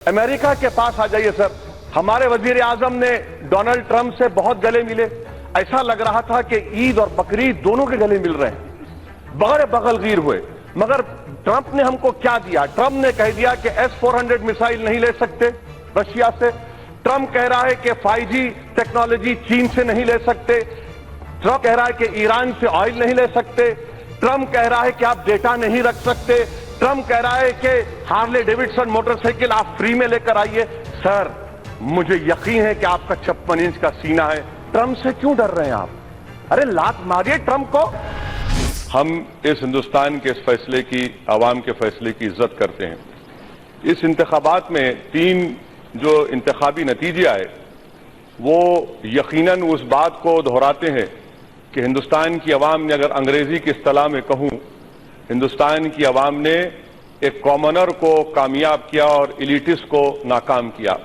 America के पास आ जाइए sir. हमारे वजीर आजम ने डोनाल्ड ट्रंप से बहुत गले मिले। ऐसा लग रहा था कि ईद और बकरीद दोनों के गले मिल रहे हैं, बगैर बगलगीर हुए। मगर ट्रंप ने हमको क्या दिया? ट्रंप ने कह दिया कि S-400 मिसाइल नहीं ले सकते रशिया से। ट्रंप कह रहा है कि 5G टेक्नोलॉजी चीन से नहीं ले सकते। ट्रंप कह रहा है कि ईरान से ऑयल नहीं ले सकते। ट्रंप कह रहा है कि आप डेटा नहीं रख सकते। ट्रंप कह रहा है कि हार्ले डेविडसन मोटरसाइकिल आप फ्री में लेकर आइए। सर, मुझे यकीन है कि आपका 56 इंच का सीना है। ट्रंप से क्यों डर रहे हैं आप? अरे लात मारिए ट्रंप को। हम इस हिंदुस्तान के इस फैसले की, आवाम के फैसले की इज्जत करते हैं। इस इंतखाबात में 3 जो इंतखाबी नतीजे आए वो यकीनन उस बात को दोहराते हैं कि हिंदुस्तान की आवाम ने, अगर अंग्रेजी की इस्तिलाह में कहूं, हिंदुस्तान की आवाम ने एक कॉमनर को कामयाब किया और एलिटिस्ट को नाकाम किया।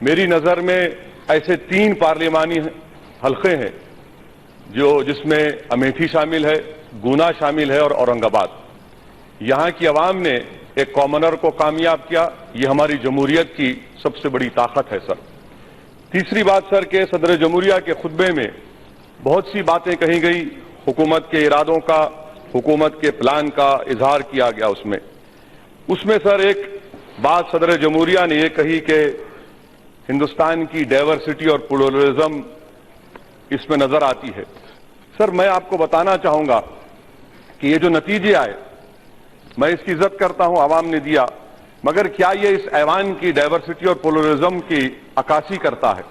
मेरी नजर में ऐसे 3 पार्लिमानी हलके हैं जिसमें अमेठी शामिल है, गुना शामिल है और औरंगाबाद। यहां की आवाम ने एक कॉमनर को कामयाब किया। ये हमारी जमहूरियत की सबसे बड़ी ताकत है सर। तीसरी बात सर के सदर जमहूरिया के खुतबे में बहुत सी बातें कही गई, हुकूमत के इरादों का, हुकूमत के प्लान का इजहार किया गया। उसमें सर एक बात सदर जमहूरिया ने यह कही कि हिंदुस्तान की डाइवर्सिटी और प्लुरलिज्म इसमें नजर आती है। सर, मैं आपको बताना चाहूंगा कि ये जो नतीजे आए, मैं इसकी इज्जत करता हूं, आवाम ने दिया, मगर क्या ये इस ऐवान की डाइवर्सिटी और प्लुरलिज्म की अक्कासी करता है?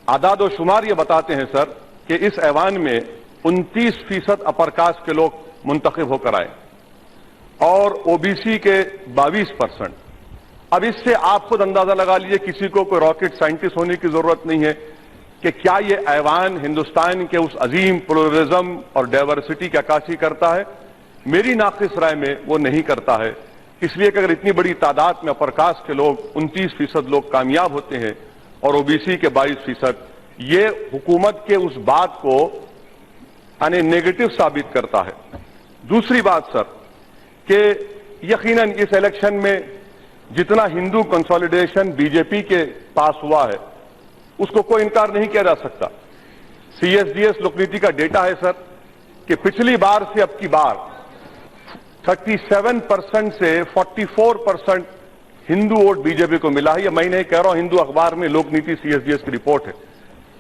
आदाद और शुमार ये बताते हैं सर कि इस ऐवान में 29% अपर कास्ट के लोग मुंतखब होकर आए और ओबीसी के 22%। अब इससे आप खुद अंदाजा लगा लीजिए, किसी को कोई रॉकेट साइंटिस्ट होने की जरूरत नहीं है कि क्या ये ऐवान हिंदुस्तान के उस अजीम प्लुरलिज्म और डाइवर्सिटी की अक्कासी करता है। मेरी नाक़िस राय में वो नहीं करता है। इसलिए कि अगर इतनी बड़ी तादाद में अपर कास्ट के लोग 29% लोग कामयाब होते हैं और ओबीसी के 22%, ये हुकूमत के उस बात को यानी नेगेटिव साबित करता है। दूसरी बात सर कि यकीनन इस इलेक्शन में जितना हिंदू कंसोलिडेशन बीजेपी के पास हुआ है उसको कोई इनकार नहीं किया जा सकता। CSDS लोकनीति का डेटा है सर कि पिछली बार से अब की बार 37% से 44% हिंदू वोट बीजेपी को मिला है। ये मैं नहीं कह रहा हूं, हिंदू अखबार में लोकनीति CSDS की रिपोर्ट है।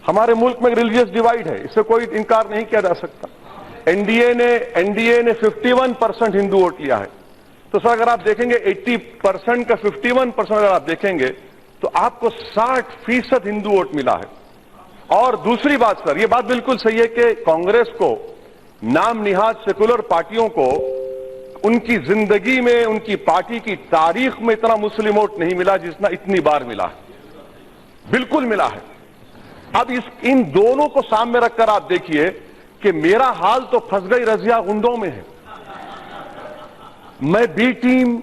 हमारे मुल्क में रिलीजियस डिवाइड है, इससे कोई इनकार नहीं किया जा सकता। एनडीए ने 51% हिंदू वोट लिया है। तो सर अगर आप देखेंगे 80% का 51% अगर आप देखेंगे तो आपको 60% हिंदू वोट मिला है। और दूसरी बात सर, ये बात बिल्कुल सही है कि कांग्रेस को, नाम निहाद सेकुलर पार्टियों को, उनकी जिंदगी में, उनकी पार्टी की तारीख में इतना मुस्लिम वोट नहीं मिला जितना इतनी बार मिला है। बिल्कुल मिला है। अब इन दोनों को सामने रखकर आप देखिए कि मेरा हाल तो फंस गई रजिया गुंडों में है। मैं बी टीम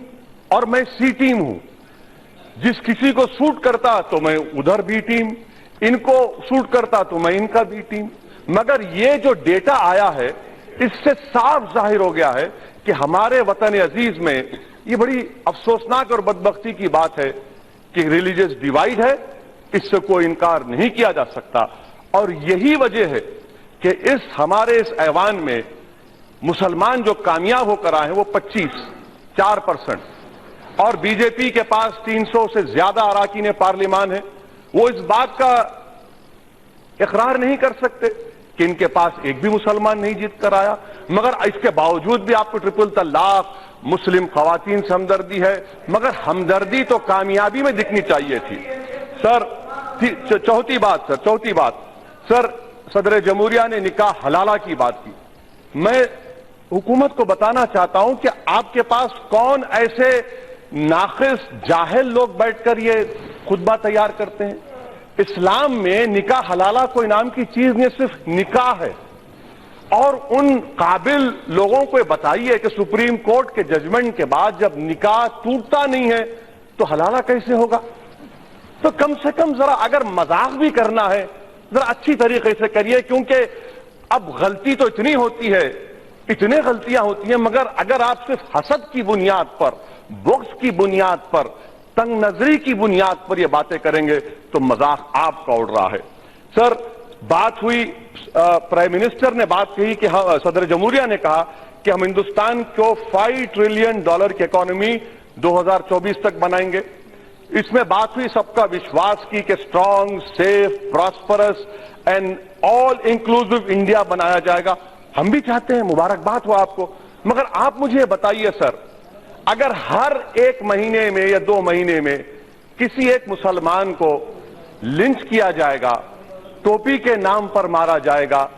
और मैं सी टीम हूं। जिस किसी को सूट करता तो मैं उधर बी टीम, इनको सूट करता तो मैं इनका बी टीम। मगर ये जो डेटा आया है इससे साफ जाहिर हो गया है कि हमारे वतन अजीज में ये बड़ी अफसोसनाक और बदबख्ती की बात है कि रिलीजियस डिवाइड है। इससे कोई इनकार नहीं किया जा सकता। और यही वजह है कि हमारे इस ऐवान में मुसलमान जो कामयाब होकर आए हैं वो 4% और बीजेपी के पास 300 से ज्यादा अराकीन पार्लिमान है। वो इस बात का इकरार नहीं कर सकते कि इनके पास एक भी मुसलमान नहीं जीत कर आया। मगर इसके बावजूद भी आपको ट्रिपल तलाक, मुस्लिम खवातीन से हमदर्दी है। मगर हमदर्दी तो कामयाबी में दिखनी चाहिए थी सर। चौथी बात सर, सदर जमहूरिया ने निकाह हलाला की बात की। मैं हुकूमत को बताना चाहता हूं कि आपके पास कौन ऐसे नाक़िस जाहिल लोग बैठकर ये खुतबा तैयार करते हैं। इस्लाम में निकाह हलाला कोई नाम की चीज नहीं, सिर्फ निकाह है। और उन काबिल लोगों को बताइए कि सुप्रीम कोर्ट के जजमेंट के बाद जब निकाह टूटता नहीं है तो हलाला कैसे होगा। तो कम से कम जरा अगर मजाक भी करना है जरा अच्छी तरीके से करिए, क्योंकि अब गलती तो इतनी होती है, इतने गलतियां होती हैं, मगर अगर आप सिर्फ हसद की बुनियाद पर, बुग़्ज़ की बुनियाद पर तंग नजरी की बुनियाद पर ये बातें करेंगे तो मजाक आपका उड़ रहा है। सर, बात हुई, प्राइम मिनिस्टर ने बात कही कि सदर जमहूरिया ने कहा कि हम हिंदुस्तान को $5 ट्रिलियन की इकोनॉमी 2024 तक बनाएंगे। इसमें बात हुई सबका विश्वास की कि strong, safe, prosperous and all inclusive India बनाया जाएगा। हम भी चाहते हैं, मुबारकबाद हो आपको। मगर आप मुझे बताइए सर, अगर हर एक महीने में या 2 महीने में किसी एक मुसलमान को लिंच किया जाएगा, टोपी के नाम पर मारा जाएगा,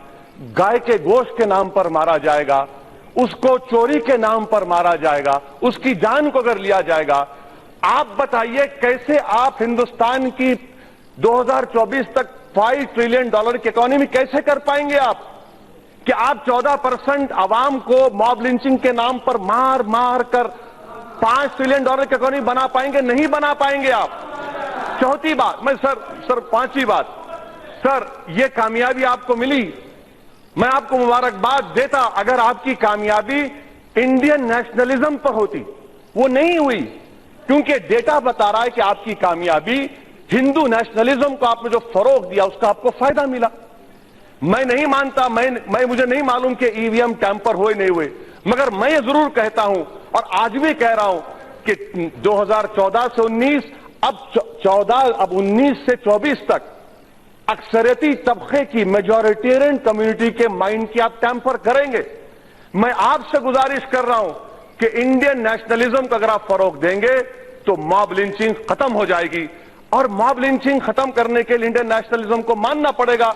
गाय के गोश्त के नाम पर मारा जाएगा, उसको चोरी के नाम पर मारा जाएगा, उसकी जान को अगर लिया जाएगा, आप बताइए कैसे आप हिंदुस्तान की 2024 तक $5 ट्रिलियन की इकोनॉमी कैसे कर पाएंगे आप? कि आप 14% आवाम को मॉब लिंचिंग के नाम पर मार मार कर $5 ट्रिलियन की इकोनॉमी बना पाएंगे? नहीं बना पाएंगे आप। चौथी बात, मैं सर पांचवी बात, सर ये कामयाबी आपको मिली, मैं आपको मुबारकबाद देता अगर आपकी कामयाबी इंडियन नेशनलिज्म पर होती। वो नहीं हुई, क्योंकि डेटा बता रहा है कि आपकी कामयाबी हिंदू नेशनलिज्म को आपने जो फरोग दिया उसका आपको फायदा मिला। मैं नहीं मानता, मुझे नहीं मालूम कि ईवीएम टैंपर हुए नहीं हुए, मगर मैं ये जरूर कहता हूं और आज भी कह रहा हूं कि 2014 से 19, अब 19 से 24 तक अक्सरियती तबके की, मेजॉरिटेरियन कम्युनिटी के माइंड की आप टैंपर करेंगे। मैं आपसे गुजारिश कर रहा हूं कि इंडियन नेशनलिज्म को अगर आप फरोग देंगे तो मॉब लिंचिंग खत्म हो जाएगी, और मॉब लिंचिंग खत्म करने के लिए इंडियन नेशनलिज्म को मानना पड़ेगा।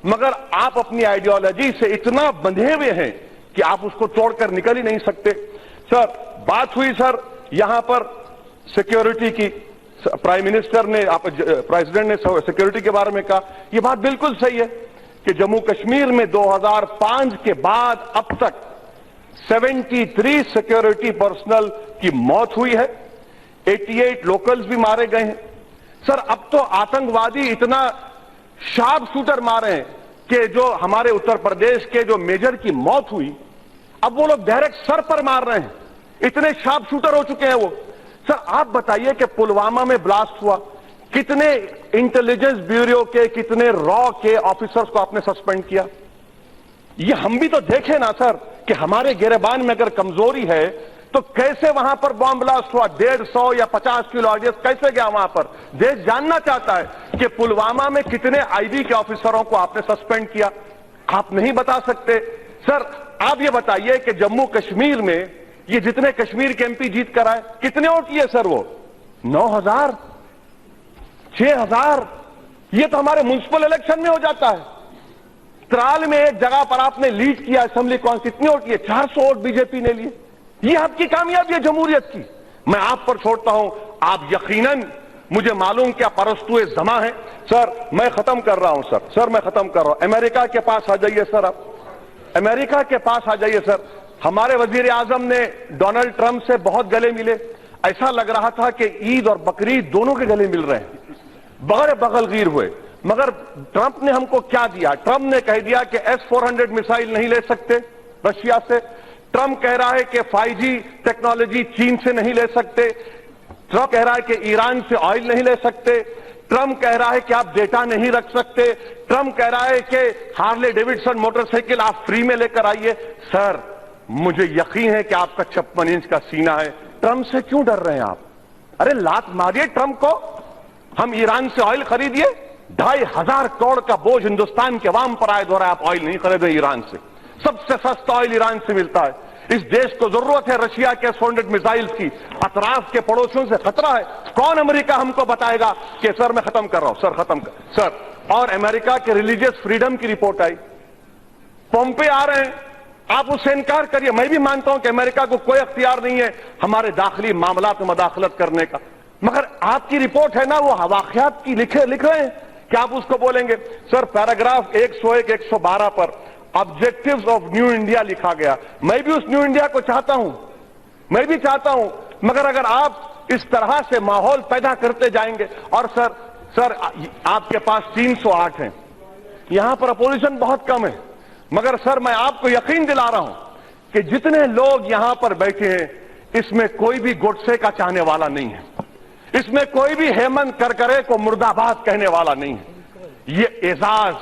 मगर आप अपनी आइडियोलॉजी से इतना बंधे हुए हैं कि आप उसको तोड़कर निकल ही नहीं सकते। सर, बात हुई सर यहां पर सिक्योरिटी की, प्राइम मिनिस्टर ने, प्रेसिडेंट ने सिक्योरिटी के बारे में कहा। यह बात बिल्कुल सही है कि जम्मू कश्मीर में 2005 के बाद अब तक 73 सिक्योरिटी पर्सनल की मौत हुई है, 88 लोकल्स भी मारे गए हैं। सर, अब तो आतंकवादी इतना शार्प शूटर मारे हैं कि जो हमारे उत्तर प्रदेश के जो मेजर की मौत हुई, अब वो लोग डायरेक्ट सर पर मार रहे हैं, इतने शार्प शूटर हो चुके हैं वो। सर, आप बताइए कि पुलवामा में ब्लास्ट हुआ, कितने इंटेलिजेंस ब्यूरो के, कितने रॉ के ऑफिसर्स को आपने सस्पेंड किया? ये हम भी तो देखें ना सर कि हमारे गिरेबान में अगर कमजोरी है तो कैसे वहां पर बॉम्ब ब्लास्ट हुआ, 150 या 50 किलो ऑडियंस कैसे गया वहां पर? देश जानना चाहता है कि पुलवामा में कितने आईबी के ऑफिसरों को आपने सस्पेंड किया। आप नहीं बता सकते। सर, आप ये बताइए कि जम्मू कश्मीर में ये जितने कश्मीर के एमपी जीत कर आए, कितने वोट किए सर? वो 9,000, 6,000। ये तो हमारे म्युनिसिपल इलेक्शन में हो जाता है। त्राल में एक जगह पर आपने लीड किया असेंबली कौन, कितने वोट किए? 400 वोट बीजेपी ने लिए। ये आपकी कामयाबी है जमहूरियत की। मैं आप पर छोड़ता हूं, आप यकीनन, मुझे मालूम क्या परस्तुए जमा है। सर, मैं खत्म कर रहा हूं सर, मैं खत्म कर रहा हूं। अमेरिका के पास आ जाइए सर, आप अमेरिका के पास आ जाइए सर। हमारे वजीर आजम ने डोनाल्ड ट्रंप से बहुत गले मिले, ऐसा लग रहा था कि ईद और बकरीद दोनों के गले मिल रहे हैं, बगैर बगलगीर हुए। मगर ट्रंप ने हमको क्या दिया? ट्रंप ने कह दिया कि S-400 मिसाइल नहीं ले सकते रशिया से। ट्रंप कह रहा है कि 5G टेक्नोलॉजी चीन से नहीं ले सकते। ट्रंप कह रहा है कि ईरान से ऑयल नहीं ले सकते। ट्रंप कह रहा है कि आप डेटा नहीं रख सकते। ट्रंप कह रहा है कि हार्ले डेविडसन मोटरसाइकिल आप फ्री में लेकर आइए। सर, मुझे यकीन है कि आपका 56 इंच का सीना है। ट्रंप से क्यों डर रहे हैं आप? अरे लात मारिए ट्रंप को। हम ईरान से ऑयल खरीदिए, 2,500 करोड़ का बोझ हिंदुस्तान के अवाम पर आयद हो रहा है। आप ऑयल नहीं खरीदे ईरान से, सबसे सस्ता ऑयल ईरान से मिलता है। इस देश को जरूरत है रशिया के S-400 मिसाइल्स की। अतराफ के पड़ोसियों से खतरा है। कौन अमेरिका हमको बताएगा कि सर मैं खत्म कर रहा हूं, सर खत्म कर सर। और अमेरिका के रिलीजियस फ्रीडम की रिपोर्ट आई, पोम्पे आ रहे हैं, आप उससे इनकार करिए। मैं भी मानता हूं कि अमेरिका को कोई अख्तियार नहीं है हमारे दाखिली मामलात में मदाखलत करने का, मगर आपकी रिपोर्ट है ना, वो वाकयात की लिख रहे हैं कि आप उसको बोलेंगे? सर, पैराग्राफ 101, 112 पर ऑब्जेक्टिव्स ऑफ न्यू इंडिया लिखा गया। मैं भी उस न्यू इंडिया को चाहता हूं, मैं भी चाहता हूं, मगर अगर आप इस तरह से माहौल पैदा करते जाएंगे। और सर आपके पास 308 हैं, यहां पर अपोजिशन बहुत कम है, मगर सर मैं आपको यकीन दिला रहा हूं कि जितने लोग यहां पर बैठे हैं इसमें कोई भी गोडसे का चाहने वाला नहीं है, اس میں کوئی بھی ہیمنت کرکرے کو مردہ باد کہنے والا نہیں ہے. یہ اعزاز،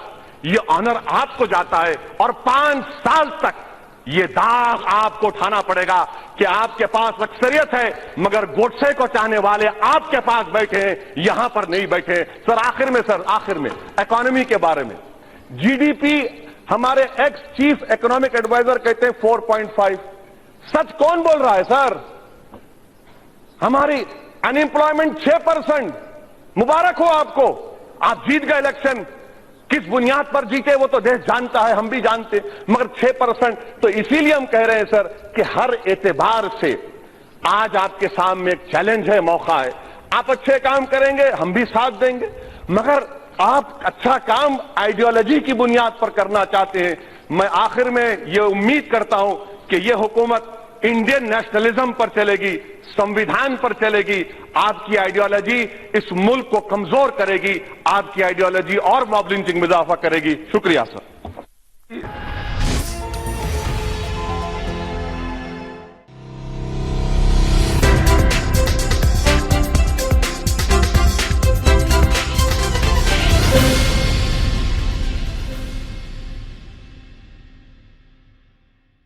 یہ آنر آپ کو جاتا ہے، اور 5 سال تک یہ داغ آپ کو اٹھانا پڑے گا کہ آپ کے پاس اکثریت ہے مگر گوڈسے کو چاہنے والے آپ کے پاس بیٹھے ہیں، یہاں پر نہیں بیٹھے. آخر میں اکانومی کے بارے میں جی ڈی پی ہمارے ایکس چیف اکنامک ایڈوائزر کہتے ہیں 4.5. سچ کون بول رہا ہے سر؟ ہماری ان امپلائمنٹ 6%. مبارک ہو آپ کو، آپ جیت گئے الیکشن. کس بنیاد پر جیتے وہ تو دیش جانتا ہے، ہم بھی جانتے، مگر 6%. تو اسی لیے ہم کہہ رہے ہیں سر کہ ہر اعتبار سے آج آپ کے سامنے ایک چیلنج ہے، موقع ہے. آپ اچھے کام کریں گے ہم بھی ساتھ دیں گے، مگر آپ اچھا کام آئیڈیالوجی کی بنیاد پر کرنا چاہتے ہیں. میں آخر میں یہ امید کرتا ہوں کہ یہ حکومت انڈین نیشنلزم پر چلے گی، سمویدھان پر چلے گی. آپ کی آئیڈیالوجی اس ملک کو کمزور کرے گی، آپ کی آئیڈیالوجی اور موب لنچنگ میں اضافہ کرے گی. شکریہ سر.